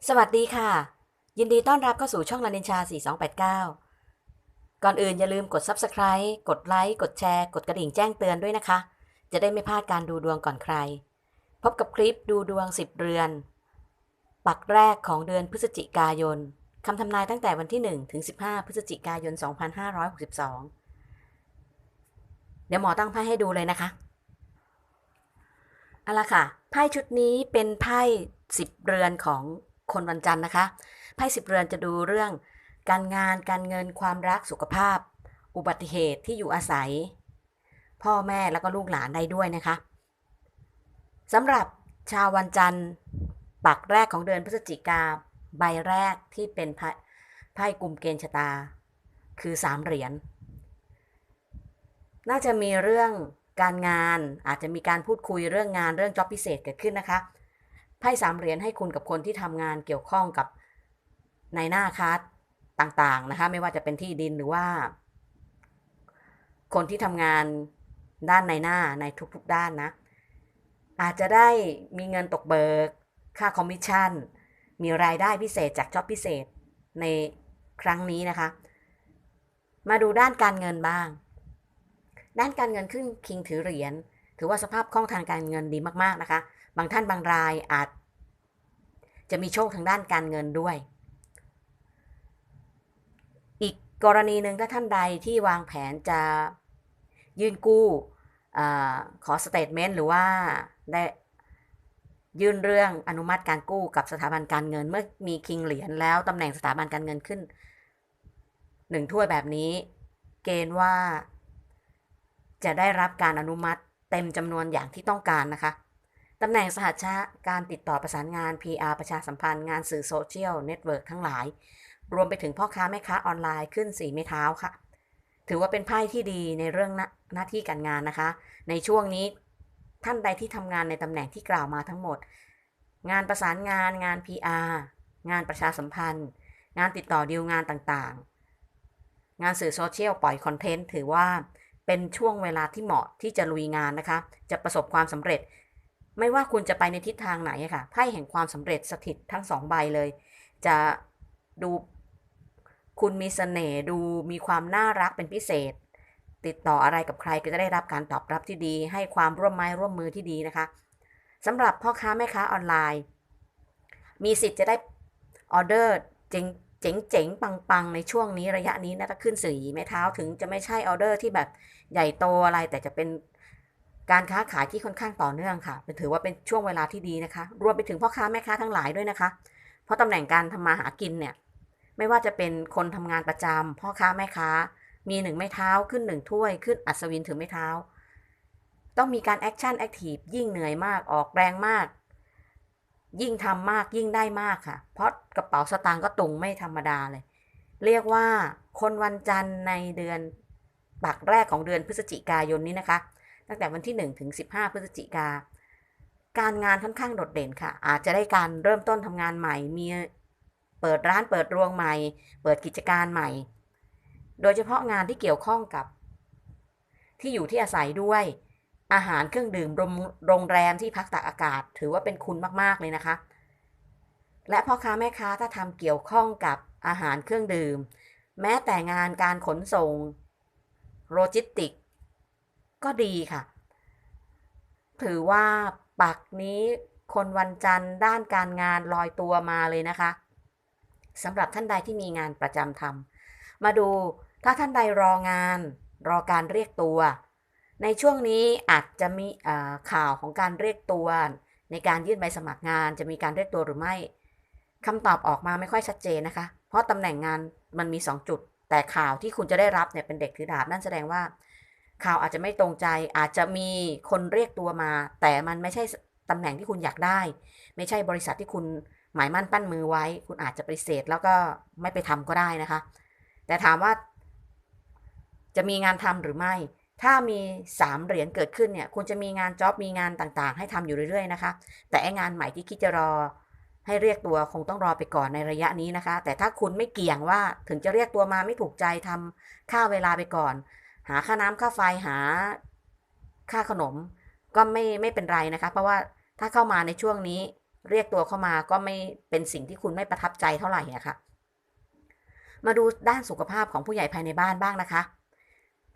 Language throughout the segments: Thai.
สวัสดีค่ะยินดีต้อนรับเข้าสู่ช่องลานินชา4289ก่อนอื่นอย่าลืมกด Subscribe กดไลค์กดแชร์กดกระดิ่งแจ้งเตือนด้วยนะคะจะได้ไม่พลาดการดูดวงก่อนใครพบกับคลิปดูดวง10เรือนปักแรกของเดือนพฤศจิกายนคำทำนายตั้งแต่วันที่1ถึง15พฤศจิกายน2562เดี๋ยวหมอตั้งไพ่ให้ดูเลยนะคะเอาล่ะค่ะไพ่ชุดนี้เป็นไพ่10เรือนของคนวันจันทร์นะคะไพ่10เรือนจะดูเรื่องการงานการเงินความรักสุขภาพอุบัติเหตุที่อยู่อาศัยพ่อแม่แล้วก็ลูกหลานได้ด้วยนะคะสำหรับชาววันจันทร์ปักแรกของเดือนพฤศจิกาใบแรกที่เป็นไพ่กลุ่มเกณฑ์ชะตาคือ3เหรียญน่าจะมีเรื่องการงานอาจจะมีการพูดคุยเรื่องงานเรื่องจ็อบพิเศษเกิดขึ้นนะคะไพ่3เหรียญให้คุณกับคนที่ทำงานเกี่ยวข้องกับในหน้าค้าต่างๆนะคะไม่ว่าจะเป็นที่ดินหรือว่าคนที่ทำงานด้านในหน้าในทุกๆด้านนะอาจจะได้มีเงินตกเบิกค่าคอมมิชชั่นมีรายได้พิเศษจากจ็อบพิเศษในครั้งนี้นะคะมาดูด้านการเงินบ้างด้านการเงินขึ้นคิงถือเหรียญถือว่าสภาพคล่องทางการเงินดีมากๆนะคะบางท่านบางรายอาจจะมีโชคทางด้านการเงินด้วยอีกกรณีหนึ่งถ้าท่านใดที่วางแผนจะยื่นกู้ขอสเตทเมนต์หรือว่าได้ยื่นเรื่องอนุมัติการกู้กับสถาบันการเงินเมื่อมีคิงเหรียญแล้วตำแหน่งสถาบันการเงินขึ้น1ถ้วยแบบนี้เกณฑ์ว่าจะได้รับการอนุมัติเต็มจำนวนอย่างที่ต้องการนะคะตำแหน่งสหชาการติดต่อประสานงาน PR ประชาสัมพันธ์งานสื่อโซเชียลเน็ตเวิร์กทั้งหลายรวมไปถึงพ่อค้าแม่ค้าออนไลน์ขึ้น4ไม้เท้าค่ะถือว่าเป็นไพ่ที่ดีในเรื่องหน้าที่การงานนะคะในช่วงนี้ท่านใดที่ทำงานในตำแหน่งที่กล่าวมาทั้งหมดงานประสานงานงาน PR งานประชาสัมพันธ์งานติดต่อดีลงานต่างๆงานสื่อโซเชียลปล่อยคอนเทนต์ถือว่าเป็นช่วงเวลาที่เหมาะที่จะลุยงานนะคะจะประสบความสำเร็จไม่ว่าคุณจะไปในทิศทางไหนค่ะไพ่แห่งความสำเร็จสถิตทั้ง2ใบเลยจะดูคุณมีเสน่ห์ดูมีความน่ารักเป็นพิเศษติดต่ออะไรกับใครก็จะได้รับการตอบรับที่ดีให้ความร่วมไม้ร่วมมือที่ดีนะคะสำหรับพ่อค้าแม่ค้าออนไลน์มีสิทธิ์จะได้ออเดอร์เจ๋งเจ๋งเจ๋งปังๆในช่วงนี้ระยะนี้นะถ้าขึ้นสี่ไม้เท้าถึงจะไม่ใช่ออเดอร์ที่แบบใหญ่โตอะไรแต่จะเป็นการค้าขายที่ค่อนข้างต่อเนื่องค่ะถือว่าเป็นช่วงเวลาที่ดีนะคะรวมไปถึงพ่อค้าแม่ค้าทั้งหลายด้วยนะคะเพราะตำแหน่งการทำมาหากินเนี่ยไม่ว่าจะเป็นคนทำงานประจำพ่อค้าแม่ค้ามี1ไม้เท้าขึ้น1ถ้วยขึ้นอัศวินถือไม้เท้าต้องมีการแอคชั่นแอคทีฟยิ่งเหนื่อยมากออกแรงมากยิ่งทำมากยิ่งได้มากค่ะเพราะกระเป๋าสตางค์ก็ตุงไม่ธรรมดาเลยเรียกว่าคนวันจันทร์ในเดือนปักแรกของเดือนพฤศจิกายนนี้นะคะตั้งแต่วันที่1ถึง15พฤศจิกาการงานค่อนข้างโดดเด่นค่ะอาจจะได้การเริ่มต้นทำงานใหม่มีเปิดร้านเปิดโรงใหม่เปิดกิจการใหม่โดยเฉพาะงานที่เกี่ยวข้องกับที่อยู่ที่อาศัยด้วยอาหารเครื่องดื่มโรงแรมที่พักตากอากาศถือว่าเป็นคุณมากๆเลยนะคะและพ่อค้าแม่ค้าถ้าทำเกี่ยวข้องกับอาหารเครื่องดื่มแม้แต่งานการขนส่งโลจิสติกก็ดีค่ะถือว่าปักนี้คนวันจันทร์ด้านการงานลอยตัวมาเลยนะคะสำหรับท่านใดที่มีงานประจำทำมาดูถ้าท่านใดรอการเรียกตัวในช่วงนี้อาจจะมีข่าวของการเรียกตัวในการยื่นใบสมัครงานจะมีการเรียกตัวหรือไม่คำตอบออกมาไม่ค่อยชัดเจนนะคะเพราะตำแหน่งงานมันมี2จุดแต่ข่าวที่คุณจะได้รับเนี่ยเป็นเด็กถือดาบนั่นแสดงว่าข่าวอาจจะไม่ตรงใจอาจจะมีคนเรียกตัวมาแต่มันไม่ใช่ตำแหน่งที่คุณอยากได้ไม่ใช่บริษัทที่คุณหมายมั่นปั้นมือไว้คุณอาจจะปฏิเสธแล้วก็ไม่ไปทำก็ได้นะคะแต่ถามว่าจะมีงานทำหรือไม่ถ้ามี3เหรียญเกิดขึ้นเนี่ยคุณจะมีงานจ็อบมีงานต่างๆให้ทำอยู่เรื่อยๆนะคะแต่ไอ้งานใหม่ที่คิดจะรอให้เรียกตัวคงต้องรอไปก่อนในระยะนี้นะคะแต่ถ้าคุณไม่เกี่ยงว่าถึงจะเรียกตัวมาไม่ถูกใจทำค่าเวลาไปก่อนหาค่าน้ำค่าไฟหาค่าขนมก็ไม่เป็นไรนะคะเพราะว่าถ้าเข้ามาในช่วงนี้ เรียกตัวเข้ามาก็ไม่เป็นสิ่งที่คุณไม่ประทับใจเท่าไหร่อะค่ะมาดูด้านสุขภาพของผู้ใหญ่ภายในบ้านบ้างนะคะ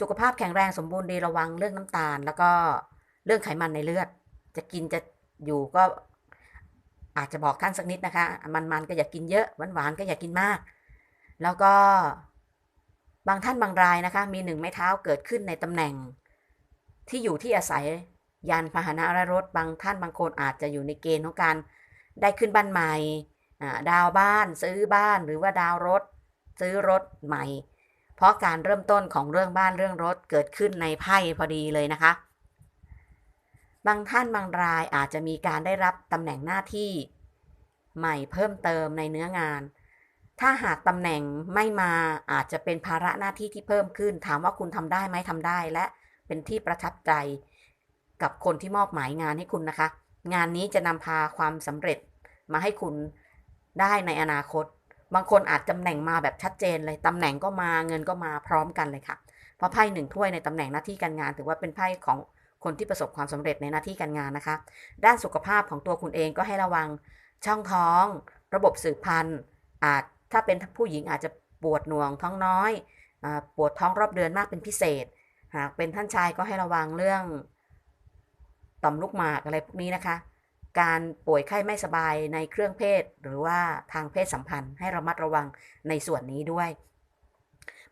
สุขภาพแข็งแรงสมบูรณ์ดีระวังเรื่องน้ำตาลแล้วก็เรื่องไขมันในเลือดจะกินจะอยู่ก็อาจจะบอกท่านสักนิดนะคะมันก็อย่ากินเยอะหวานก็อย่ากินมากแล้วก็บางท่านบางรายนะคะมี1ไม้เท้าเกิดขึ้นในตำแหน่งที่อยู่ที่อาศัยยานพาหนะและรถบางท่านบางคนอาจจะอยู่ในเกณฑ์ของการได้ขึ้นบ้านใหม่ดาวบ้านซื้อบ้านหรือว่าดาวรถซื้อรถใหม่เพราะการเริ่มต้นของเรื่องบ้านเรื่องรถเกิดขึ้นในไพ่พอดีเลยนะคะบางท่านบางรายอาจจะมีการได้รับตำแหน่งหน้าที่ใหม่เพิ่มเติมในเนื้องานถ้าหากตำแหน่งไม่มาอาจจะเป็นภาระหน้าที่ที่เพิ่มขึ้นถามว่าคุณทำได้ไหมทำได้และเป็นที่ประทับใจกับคนที่มอบหมายงานให้คุณนะคะงานนี้จะนำพาความสำเร็จมาให้คุณได้ในอนาคตบางคนอาจตำแหน่งมาแบบชัดเจนเลยตำแหน่งก็มาเงินก็มาพร้อมกันเลยค่ะเพราะไพ่1ถ้วยในตำแหน่งหน้าที่การงานถือว่าเป็นไพ่ของคนที่ประสบความสำเร็จในหน้าที่การงานนะคะด้านสุขภาพของตัวคุณเองก็ให้ระวังช่องท้องระบบสืบพันธุ์อาจถ้าเป็นผู้หญิงอาจจะปวดหน่วงท้องน้อยปวดท้องรอบเดือนมากเป็นพิเศษหากเป็นท่านชายก็ให้ระวังเรื่องต่อมลูกหมากอะไรพวกนี้นะคะการป่วยไข้ไม่สบายในเครื่องเพศหรือว่าทางเพศสัมพันธ์ให้ระมัดระวังในส่วนนี้ด้วย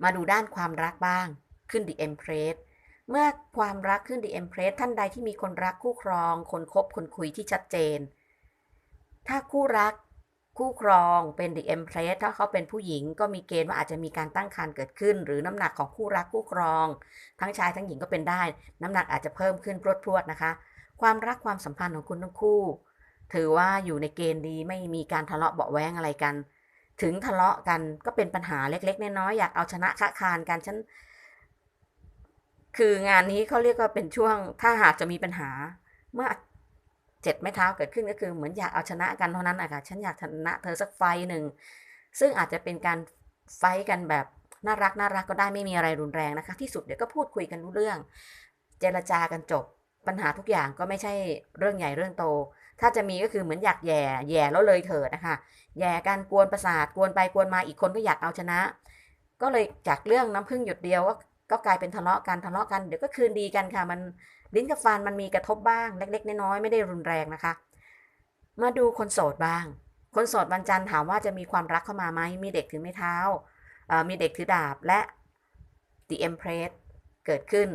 มาดูด้านความรักบ้างขึ้น The Empress เมื่อความรักขึ้น The Empress ท่านใดที่มีคนรักคู่ครองคนคบคนคุยที่ชัดเจนถ้าคู่รักคู่ครองเป็น The Empress ถ้าเขาเป็นผู้หญิงก็มีเกณฑ์ว่าอาจจะมีการตั้งครรภ์เกิดขึ้นหรือน้ำหนักของคู่รักคู่ครองทั้งชายทั้งหญิงก็เป็นได้น้ำหนักอาจจะเพิ่มขึ้นพรวดๆนะคะความรักความสัมพันธ์ของคุณทั้งคู่ถือว่าอยู่ในเกณฑ์ดีไม่มีการทะเลาะเบาะแว้งอะไรกันถึงทะเลาะกันก็เป็นปัญหาเล็กๆน้อยๆอยากเอาชนะค้าคานกันฉันคืองานนี้เขาเรียกว่าเป็นช่วงถ้าหากจะมีปัญหาเมื่อ7ไม้เท้าเกิดขึ้นก็คือเหมือนอยากเอาชนะกันเท่านั้นอะค่ะฉันอยากชนะเธอสักไฟหนึ่งซึ่งอาจจะเป็นการไฟกันแบบน่ารักก็ได้ไม่มีอะไรรุนแรงนะคะที่สุดเดี๋ยวก็พูดคุยกันรู้เรื่องเจรจากันจบปัญหาทุกอย่างก็ไม่ใช่เรื่องใหญ่เรื่องโตถ้าจะมีก็คือเหมือนอยากแย่แล้วเลยเถิดนะคะแย่กันกวนประสาทกวนไปกวนมาอีกคนก็อยากเอาชนะก็เลยจากเรื่องน้ำพึ่งหยดเดียวก็กลายเป็นทะเลาะกันเดี๋ยวก็คืนดีกันค่ะมันลิ้นกับฟันมันมีกระทบบ้างเล็กๆน้อยๆไม่ได้รุนแรงนะคะมาดูคนโสดบ้างคนโสดวันจันทร์ถามว่าจะมีความรักเข้ามาไหมมีเด็กถือไม้เท้ามีเด็กถือดาบและ The Empress เกิดขึ้น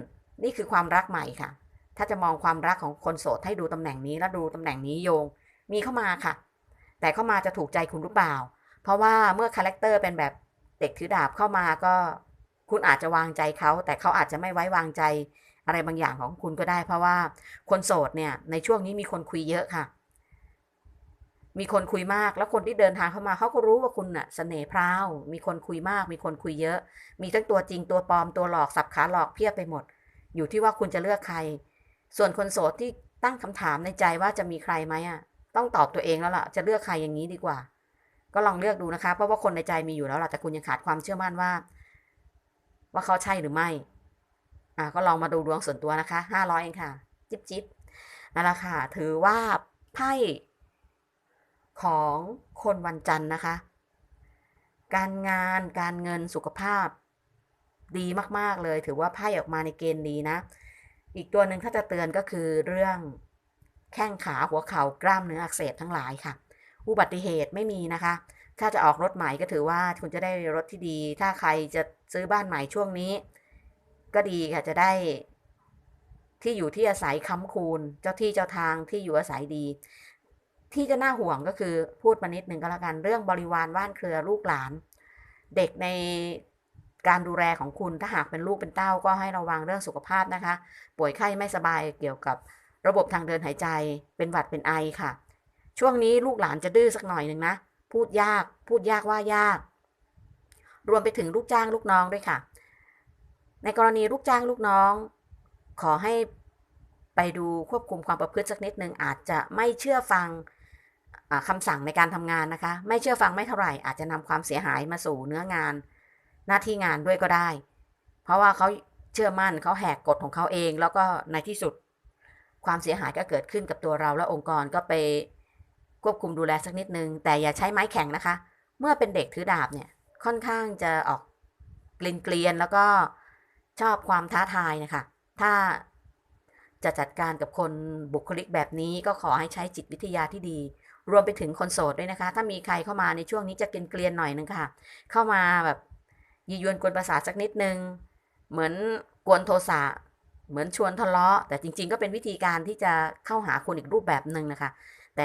นี่คือความรักใหม่ค่ะถ้าจะมองความรักของคนโสดให้ดูตำแหน่งนี้แล้วดูตำแหน่งนี้โยงมีเข้ามาค่ะแต่เข้ามาจะถูกใจคุณหรือเปล่าเพราะว่าเมื่อคาแรคเตอร์เป็นแบบเด็กถือดาบเข้ามาก็คุณอาจจะวางใจเขาแต่เขาอาจจะไม่ไว้วางใจอะไรบางอย่างของคุณก็ได้เพราะว่าคนโสดเนี่ยในช่วงนี้มีคนคุยเยอะค่ะมีคนคุยมากแล้วคนที่เดินทางเข้ามาเขาก็รู้ว่าคุณน่ะเสน่ห์พร้าวมีคนคุยมากมีคนคุยเยอะมีทั้งตัวจริงตัวปลอมตัวหลอกสับขาหลอกเพียบไปหมดอยู่ที่ว่าคุณจะเลือกใครส่วนคนโสดที่ตั้งคำถามในใจว่าจะมีใครไหมอ่ะต้องตอบตัวเองแล้วล่ะจะเลือกใครอย่างนี้ดีกว่าก็ลองเลือกดูนะคะเพราะว่าคนในใจมีอยู่แล้วล่ะแต่คุณยังขาดความเชื่อมั่นว่าเขาใช่หรือไม่ก็ลองมาดูดวงส่วนตัวนะคะ500เองค่ะจิ๊บนั่นแหละค่ะถือว่าไพ่ของคนวันจันทร์นะคะการงานการเงินสุขภาพดีมากๆเลยถือว่าไพ่ออกมาในเกณฑ์ดีนะอีกตัวหนึ่งถ้าจะเตือนก็คือเรื่องแข้งขาหัวเข่ากล้ามเนื้ออักเสบทั้งหลายค่ะอุบัติเหตุไม่มีนะคะถ้าจะออกรถใหม่ก็ถือว่าคุณจะได้รถที่ดีถ้าใครจะซื้อบ้านใหม่ช่วงนี้ก็ดีค่ะจะได้ที่อยู่ที่อาศัยค้ำคูณเจ้าที่เจ้าทางที่อยู่อาศัยดีที่จะน่าห่วงก็คือพูดมานิดหนึ่งก็แล้วกันเรื่องบริวารว่านเครือลูกหลานเด็กในการดูแลของคุณถ้าหากเป็นลูกเป็นเต้าก็ให้ระวังเรื่องสุขภาพนะคะป่วยไข้ไม่สบายเกี่ยวกับระบบทางเดินหายใจเป็นหวัดเป็นไอค่ะช่วงนี้ลูกหลานจะดื้อสักหน่อยหนึ่งนะพูดยากว่ายากรวมไปถึงลูกจ้างลูกน้องด้วยค่ะในกรณีลูกจ้างลูกน้องขอให้ไปดูควบคุมความประพฤติสักนิดนึงอาจจะไม่เชื่อฟังคำสั่งในการทำงานนะคะไม่เชื่อฟังไม่เท่าไหร่อาจจะนำความเสียหายมาสู่เนื้องานหน้าที่งานด้วยก็ได้เพราะว่าเขาเชื่อมั่นเขาแหกกฎของเขาเองแล้วก็ในที่สุดความเสียหายก็เกิดขึ้นกับตัวเราและองค์กรก็ไป ควบคุมดูแลสักนิดนึงแต่อย่าใช้ไม้แข็งนะคะ เมื่อเป็นเด็กถือดาบเนี่ยค่อนข้างจะออกเกลียนแล้วก็ชอบความท้าทายนะคะถ้าจะจัดการกับคนบุคลิกแบบนี้ก็ขอให้ใช้จิตวิทยาที่ดีรวมไปถึงคนโสดด้วยนะคะถ้ามีใครเข้ามาในช่วงนี้จะเกลียนหน่อยนึงค่ะเข้ามาแบบยียวนกวนประสาทสักนิดนึงเหมือนกวนโทสะเหมือนชวนทะเลาะแต่จริงๆก็เป็นวิธีการที่จะเข้าหาคุณอีกรูปแบบหนึ่งนะคะแต่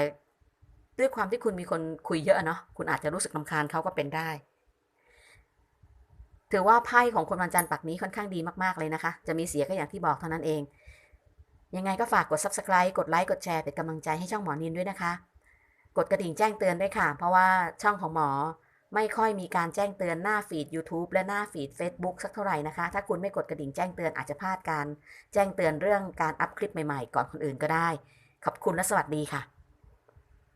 ด้วยความที่คุณมีคนคุยเยอะเนาะคุณอาจจะรู้สึกรำคาญเขาก็เป็นได้ถือว่าไพ่ของคนวันจันทร์ปักนี้ค่อนข้างดีมากๆเลยนะคะจะมีเสียก็อย่างที่บอกเท่านั้นเองยังไงก็ฝากกด Subscribe กดไลค์กดแชร์เป็นกำลังใจให้ช่องหมอนินด้วยนะคะกดกระดิ่งแจ้งเตือนด้วยค่ะเพราะว่าช่องของหมอไม่ค่อยมีการแจ้งเตือนหน้าฟีด YouTube และหน้าฟีด Facebook สักเท่าไหร่นะคะถ้าคุณไม่กดกระดิ่งแจ้งเตือนอาจจะพลาดการแจ้งเตือนเรื่องการอัพคลิปใหม่ๆก่อนคนอื่นก็ได้ขอบคุณและสวัสดีค่ะ